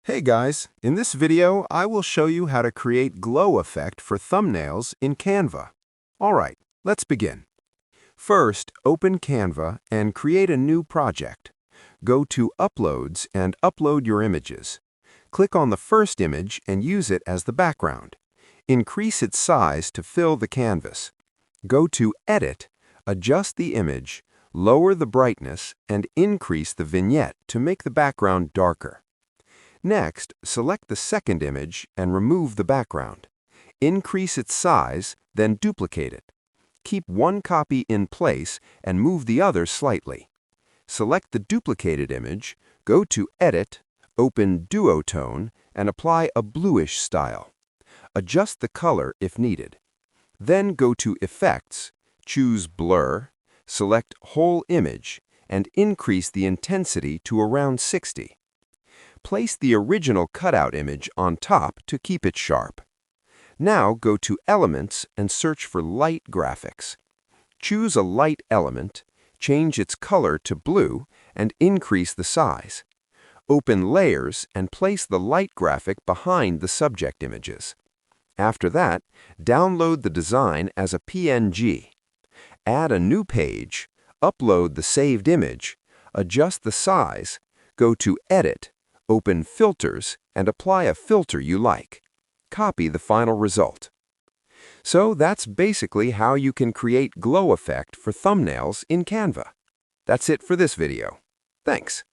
Hey guys, in this video I will show you how to create glow effect for thumbnails in Canva. Alright, let's begin. First, open Canva and create a new project. Go to Uploads and upload your images. Click on the first image and use it as the background. Increase its size to fill the canvas. Go to Edit, adjust the image, lower the brightness, and increase the vignette to make the background darker. Next, select the second image and remove the background. Increase its size, then duplicate it. Keep one copy in place and move the other slightly. Select the duplicated image, go to Edit, open Duotone, and apply a bluish style. Adjust the color if needed. Then go to Effects, choose Blur, select Whole Image, and increase the intensity to around 60. Place the original cutout image on top to keep it sharp. Now go to Elements and search for Light Graphics. Choose a light element, change its color to blue, and increase the size. Open Layers and place the light graphic behind the subject images. After that, download the design as a PNG. Add a new page, upload the saved image, adjust the size, go to Edit, open Filters, and apply a filter you like. Copy the final result. So that's basically how you can create glow effect for thumbnails in Canva. That's it for this video. Thanks.